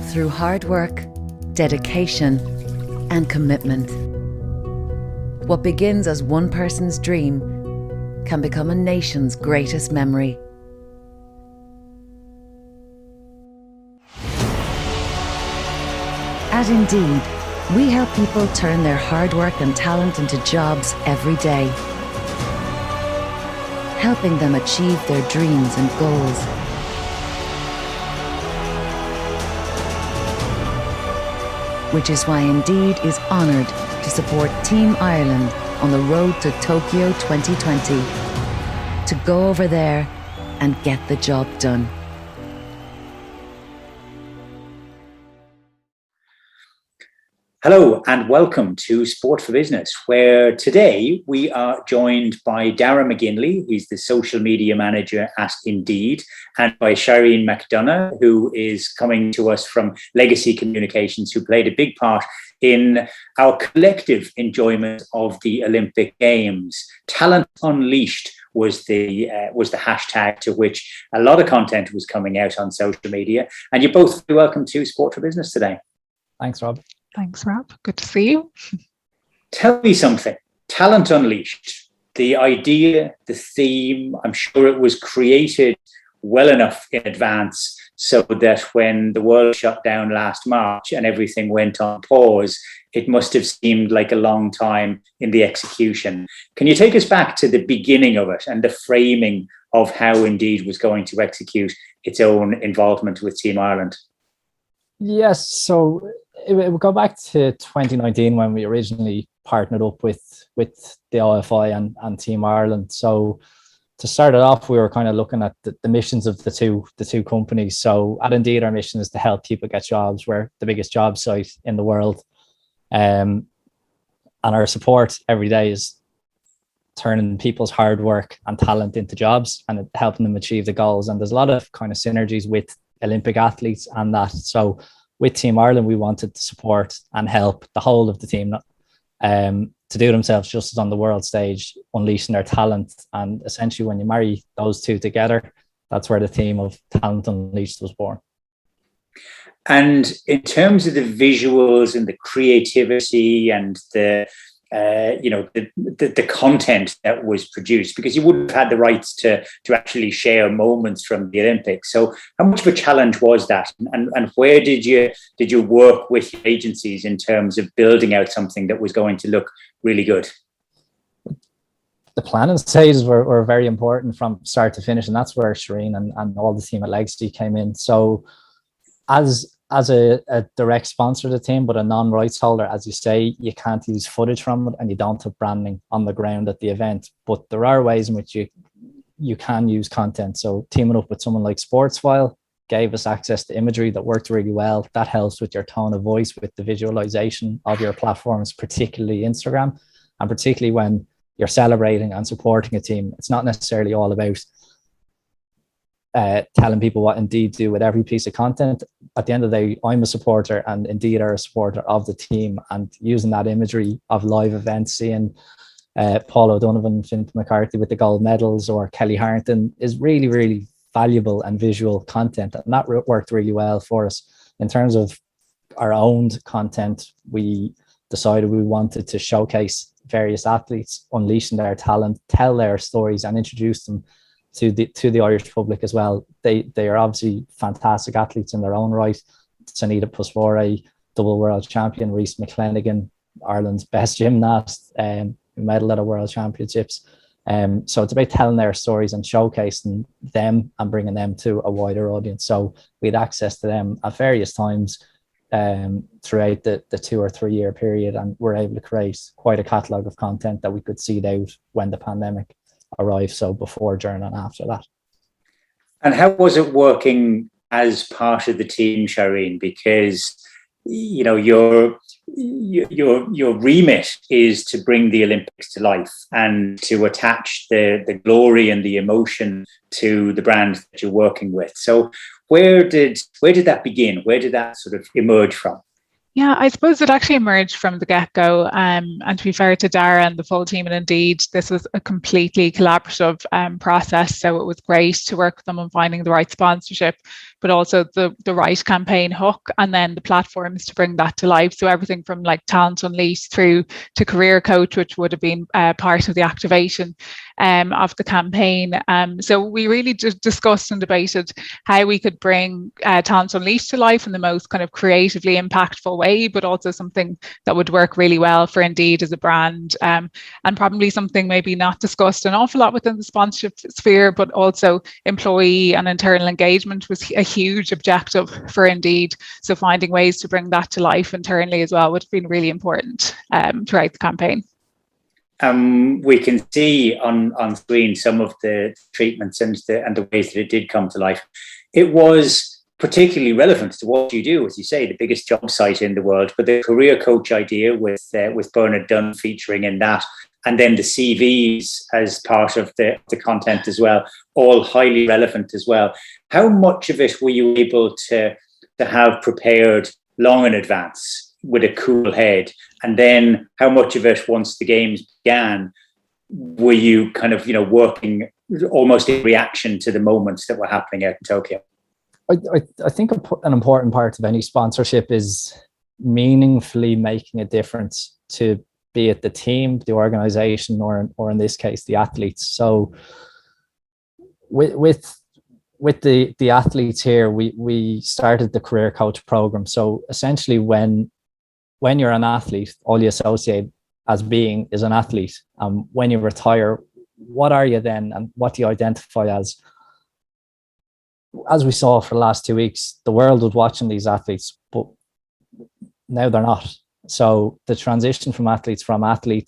through hard work, dedication, and commitment. What begins as one person's dream can become a nation's greatest memory. At Indeed, we help people turn their hard work and talent into jobs every day, helping them achieve their dreams and goals. Which is why Indeed is honoured to support Team Ireland on the road to Tokyo 2020, to go over there and get the job done. Hello and welcome to Sport for Business, where today we are joined by Darragh McGinley, who's the social media manager at Indeed, and by Shireen McDonagh, who is coming to us from Legacy Communications, who played a big part in our collective enjoyment of the Olympic Games. Talent Unleashed was the hashtag to which a lot of content was coming out on social media. And you're both very welcome to Sport for Business today. Thanks, Rob. Thanks, Rob. Good to see you. Tell me something. Talent Unleashed, the idea, the theme, I'm sure it was created well enough in advance so that when the world shut down last March and everything went on pause, it must have seemed like a long time in the execution. Can you take us back to the beginning of it and the framing of how Indeed was going to execute its own involvement with Team Ireland? Yes, so it would go back to 2019 when we originally partnered up with the OFI and Team Ireland. So to start it off, we were kind of looking at the missions of the two companies. So at Indeed, our mission is to help people get jobs. We're the biggest job site in the world. And our support every day is turning people's hard work and talent into jobs and helping them achieve the goals. And there's a lot of kind of synergies with Olympic athletes and that. So with Team Ireland, we wanted to support and help the whole of the team to do themselves justice on the world stage, unleashing their talent. And essentially, when you marry those two together, that's where the theme of Talent Unleashed was born. And in terms of the visuals and the creativity and the content that was produced, because you wouldn't have had the rights to actually share moments from the Olympics. So how much of a challenge was that? And where did you work with agencies in terms of building out something that was going to look really good? The planning stages were very important from start to finish, and that's where Shireen and all the team at Legacy came in. So as a direct sponsor of the team, but a non-rights holder, as you say, you can't use footage from it and you don't have branding on the ground at the event. But there are ways in which you can use content. So teaming up with someone like Sportsfile gave us access to imagery that worked really well. That helps with your tone of voice, with the visualization of your platforms, particularly Instagram, and particularly when you're celebrating and supporting a team. It's not necessarily all about telling people what Indeed do with every piece of content. At the end of the day, I'm a supporter and Indeed are a supporter of the team, and using that imagery of live events, seeing Paul O'Donovan, Finn McCarthy with the gold medals, or Kelly Harrington, is really, really valuable and visual content. And that worked really well for us. In terms of our own content, we decided we wanted to showcase various athletes unleashing their talent, tell their stories and introduce them to the Irish public as well. They are obviously fantastic athletes in their own right. Sanita Pusvore, double world champion; Reece McClenaghan, Ireland's best gymnast, who medalled at a world championships. So it's about telling their stories and showcasing them and bringing them to a wider audience. So we had access to them at various times throughout the 2 or 3 year period, and we're able to create quite a catalogue of content that we could seed out when the pandemic arrived, so before, during and after that. And how was it working as part of the team, Shireen? Because your remit is to bring the Olympics to life and to attach the glory and the emotion to the brand that you're working with. So where did that begin? Where did that sort of emerge from? Yeah, I suppose it actually emerged from the get-go. And to be fair to Darragh and the full team, and Indeed, this was a completely collaborative process. So it was great to work with them on finding the right sponsorship, but also the right campaign hook, and then the platforms to bring that to life. So everything from like Talent Unleashed through to Career Coach, which would have been part of the activation of the campaign. So we really discussed and debated how we could bring Talent Unleashed to life in the most kind of creatively impactful way, but also something that would work really well for Indeed as a brand, and probably something maybe not discussed an awful lot within the sponsorship sphere, but also employee and internal engagement was a huge objective for Indeed. So finding ways to bring that to life internally as well would have been really important throughout the campaign. We can see on screen some of the treatments and the ways that it did come to life. It was particularly relevant to what you do, as you say, the biggest job site in the world. But the Career Coach idea with Bernard Dunn featuring in that, and then the CVs as part of the content as well, all highly relevant as well. How much of it were you able to have prepared long in advance with a cool head? And then how much of it, once the games began, were you kind of, working almost in reaction to the moments that were happening out in Tokyo? I think an important part of any sponsorship is meaningfully making a difference to, be it the team, the organization, or in this case, the athletes. So with the athletes here, we started the Career Coach program. So essentially when you're an athlete, all you associate as being is an athlete. When you retire, what are you then, and what do you identify as? As we saw for the last 2 weeks, the world was watching these athletes, but now they're not. So the transition from athlete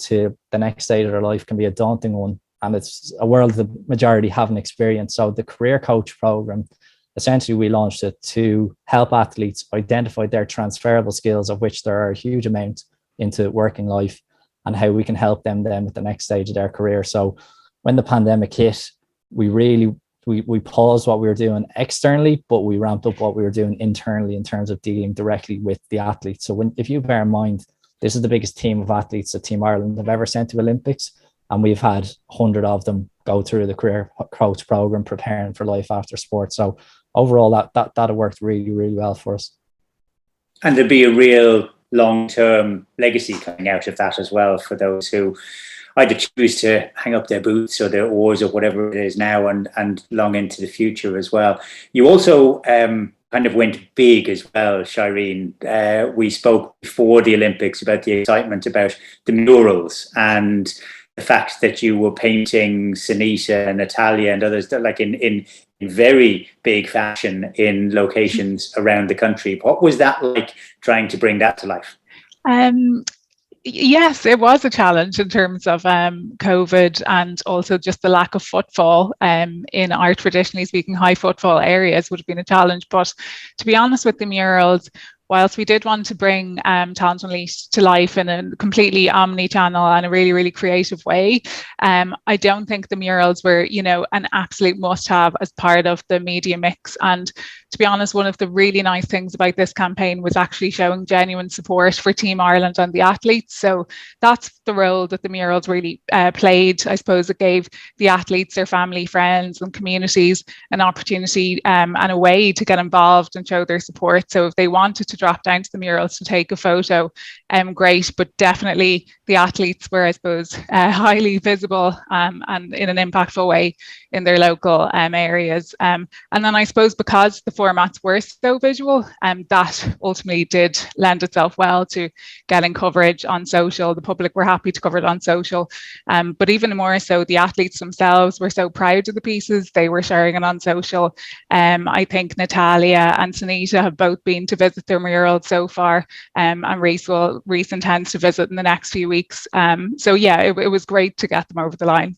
to the next stage of their life can be a daunting one. And it's a world the majority haven't experienced. So the Career Coach program, essentially we launched it to help athletes identify their transferable skills, of which there are a huge amount into working life, and how we can help them then with the next stage of their career. So when the pandemic hit, we paused what we were doing externally, but we ramped up what we were doing internally in terms of dealing directly with the athletes. So if you bear in mind, this is the biggest team of athletes that Team Ireland have ever sent to Olympics, and we've had 100 of them go through the Career Coach program preparing for life after sport. So overall, that worked really, really well for us. And there'd be a real long-term legacy coming out of that as well for those who either choose to hang up their boots or their oars or whatever it is now, and long into the future as well. You also kind of went big as well, Shireen. We spoke before the Olympics about the excitement about the murals and the fact that you were painting Sunita and Natalia and others like in very big fashion in locations around the country. What was that like, trying to bring that to life? Yes, it was a challenge in terms of COVID, and also just the lack of footfall in our traditionally speaking high footfall areas would have been a challenge. But to be honest with the murals, whilst we did want to bring Talent Unleashed to life in a completely omni-channel and a really, really creative way, I don't think the murals were, an absolute must-have as part of the media mix. And to be honest, one of the really nice things about this campaign was actually showing genuine support for Team Ireland and the athletes. So that's the role that the murals really played. I suppose it gave the athletes, their family, friends and communities an opportunity and a way to get involved and show their support. So if they wanted to drop down to the murals to take a photo, great, but definitely the athletes were, I suppose, highly visible and in an impactful way in their local areas. And then I suppose because the formats were so visual, that ultimately did lend itself well to getting coverage on social. The public were happy to cover it on social, but even more so, the athletes themselves were so proud of the pieces. They were sharing it on social. I think Natalia and Sunita have both been to visit their mural so far, and Reese intends to visit in the next few weeks. So yeah, it was great to get them over the line.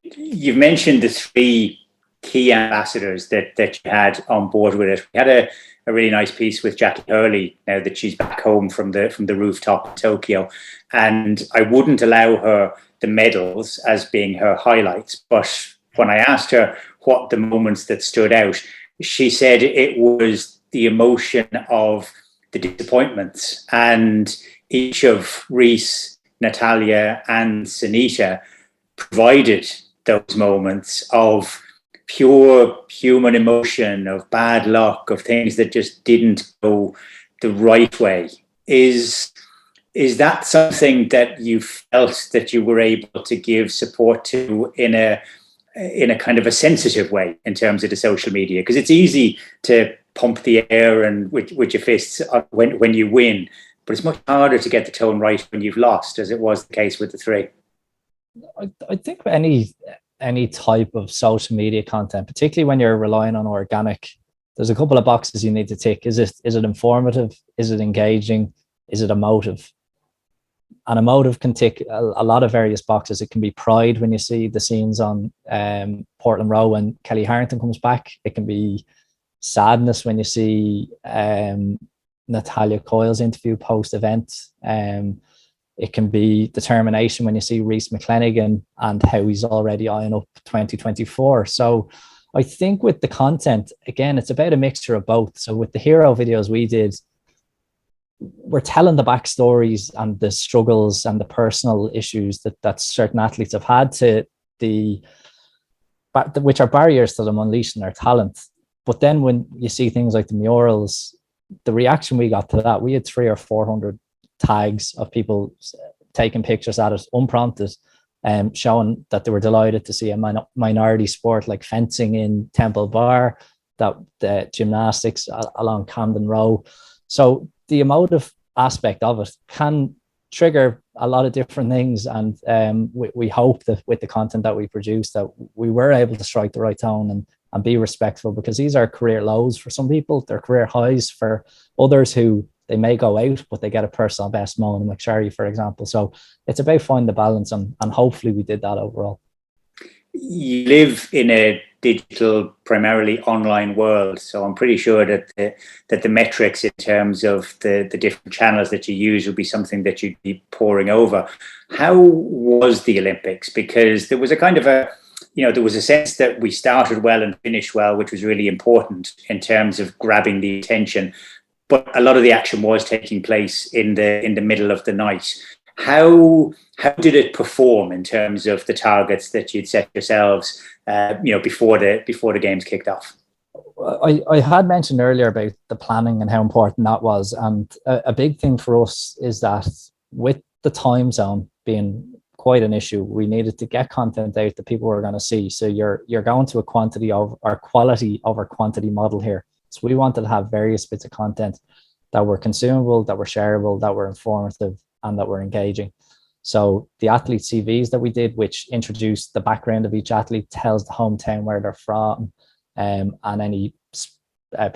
You've mentioned the three key ambassadors that you had on board with it. We had a really nice piece with Jackie Hurley now that she's back home from the rooftop in Tokyo, and I wouldn't allow her the medals as being her highlights, but when I asked her what the moments that stood out, she said it was the emotion of the disappointments, and each of Reese, Natalia and Sunita provided those moments of pure human emotion of bad luck, of things that just didn't go the right way. Is that something that you felt that you were able to give support to in a kind of a sensitive way in terms of the social media? Because it's easy to pump the air and with your fists when you win, but it's much harder to get the tone right when you've lost, as it was the case with the three. I think any type of social media content, particularly when you're relying on organic, there's a couple of boxes you need to tick. Is it informative? Is it engaging? Is it emotive? And emotive can tick a lot of various boxes. It can be pride when you see the scenes on Portland Row when Kelly Harrington comes back. It can be sadness when you see Natalia Coyle's interview post-event. It can be determination when you see Rhys McClenaghan and how he's already eyeing up 2024. So I think with the content, again, it's about a mixture of both. So with the hero videos we did, we're telling the backstories and the struggles and the personal issues that certain athletes have had which are barriers to them unleashing their talent. But then when you see things like the murals, the reaction we got to that, we had 300 or 400 tags of people taking pictures at it unprompted, showing that they were delighted to see a minority sport like fencing in Temple Bar, that the gymnastics along Camden Row. So the emotive aspect of it can trigger a lot of different things, and we hope that with the content that we produce that we were able to strike the right tone and be respectful, because these are career lows for some people, they're career highs for others who they may go out but they get a personal best. Moan McSherry, for example. So it's about finding the balance, and hopefully we did that overall. You live in a digital, primarily online world, so I'm pretty sure that the metrics in terms of the different channels that you use will be something that you'd be poring over. How was the Olympics? Because there was a kind of there was a sense that we started well and finished well, which was really important in terms of grabbing the attention. But a lot of the action was taking place in the middle of the night. How did it perform in terms of the targets that you'd set yourselves, before the games kicked off? I had mentioned earlier about the planning and how important that was, and a big thing for us is that with the time zone being quite an issue, we needed to get content out that people were going to see. So you're going to a quantity of our quality over quantity model here. So we wanted to have various bits of content that were consumable, that were shareable, that were informative, and that were engaging. So the athlete CVs that we did, which introduced the background of each athlete, tells the hometown where they're from, and any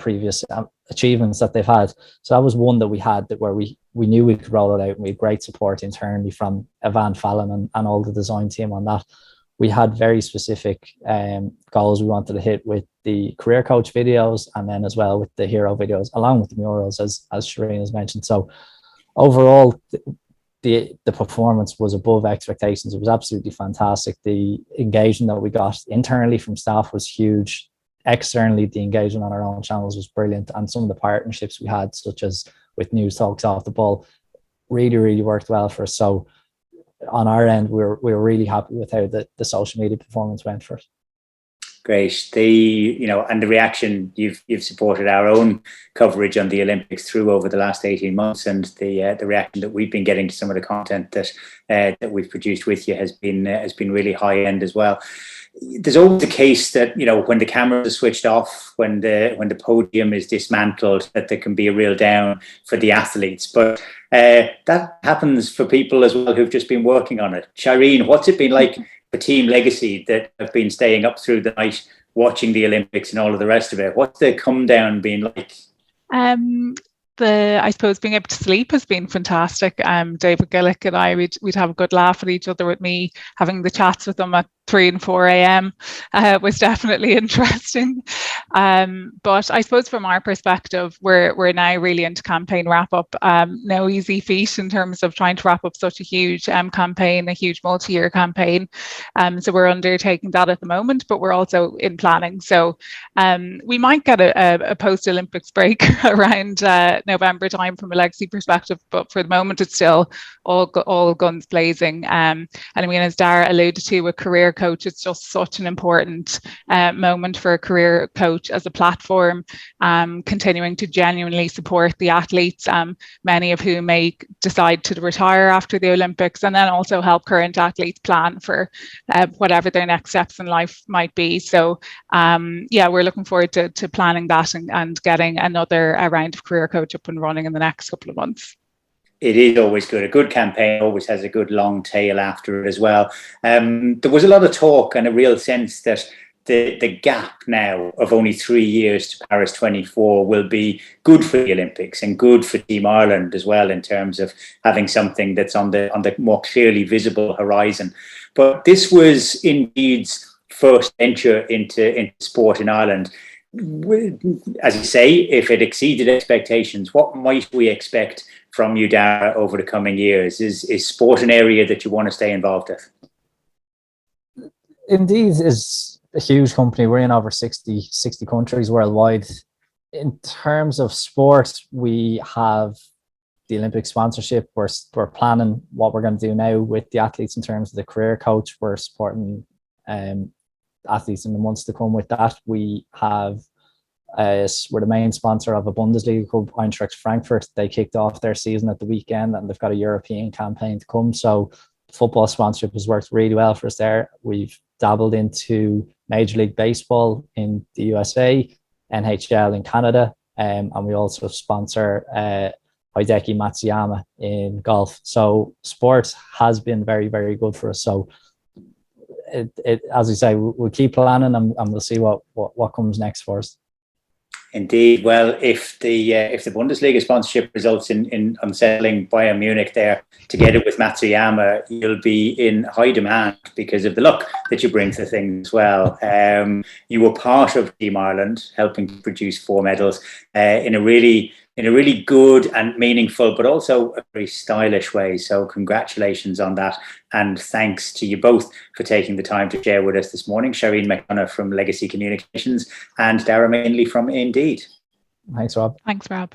previous achievements that they've had. So that was one that we had where we knew we could roll it out, and we had great support internally from Evan Fallon and all the design team on that. We had very specific goals we wanted to hit with the career coach videos, and then as well with the hero videos, along with the murals, as Shireen has mentioned. So overall, the performance was above expectations. It was absolutely fantastic. The engagement that we got internally from staff was huge. Externally, the engagement on our own channels was brilliant, and some of the partnerships we had, such as with News Talks Off the Ball, really worked well for us. So on our end, we were really happy with how the social media performance went for us. Great. And the reaction you've supported our own coverage on the Olympics through over the last 18 months, and the reaction that we've been getting to some of the content that we've produced with you has been really high end as well. There's always the case that when the cameras are switched off, when the podium is dismantled, that there can be a real down for the athletes, but that happens for people as well who've just been working on it. Shireen, what's it been like for Team Legacy that have been staying up through the night watching the Olympics and all of the rest of it? What's the come down been like? I suppose being able to sleep has been fantastic. David Gillick and I, we'd have a good laugh at each other, with me having the chats with them at 3 and 4 a.m. Was definitely interesting. But I suppose from our perspective, we're now really into campaign wrap up. No easy feat in terms of trying to wrap up such a huge campaign, a huge multi-year campaign. So we're undertaking that at the moment, but we're also in planning. So we might get a post-Olympics break around November time from a legacy perspective, but for the moment it's still all guns blazing. And I mean, as Darragh alluded to, with career coach. It's just such an important moment for a career coach as a platform, continuing to genuinely support the athletes, many of whom may decide to retire after the Olympics, and then also help current athletes plan for whatever their next steps in life might be. So we're looking forward to planning that and getting another round of career coach up and running in the next couple of months. It is always good. A good campaign always has a good long tail after it as well. There was a lot of talk and a real sense that the gap now of only 3 years to Paris 24 will be good for the Olympics and good for Team Ireland as well, in terms of having something that's on the more clearly visible horizon. But this was Indeed's first venture into sport in Ireland. As you say, if it exceeded expectations, what might we expect from you, Darragh, over the coming years? Is sport an area that you want to stay involved with? Indeed is a huge company. We're in over 60 countries worldwide. In terms of sport, we have the Olympic sponsorship. We're planning what we're going to do now with the athletes in terms of the career coach. We're supporting athletes in the months to come with that. We have we're the main sponsor of a Bundesliga club, Eintracht Frankfurt. They kicked off their season at the weekend and they've got a European campaign to come. So football sponsorship has worked really well for us there. We've dabbled into Major League Baseball in the USA, NHL in Canada, and we also sponsor Hideki Matsuyama in golf. So sport has been very, very good for us. So it as we say, we'll keep planning and we'll see what comes next for us. Indeed. Well, if the Bundesliga sponsorship results in unsettling Bayern Munich there, together with Matsuyama, you'll be in high demand because of the luck that you bring to things as well. You were part of Team Ireland, helping to produce 4 medals in a really good and meaningful, but also a very stylish way. So congratulations on that. And thanks to you both for taking the time to share with us this morning. Shireen McDonagh from Legacy Communications and Darragh McGinley from Indeed. Thanks, Rob. Thanks, Rob.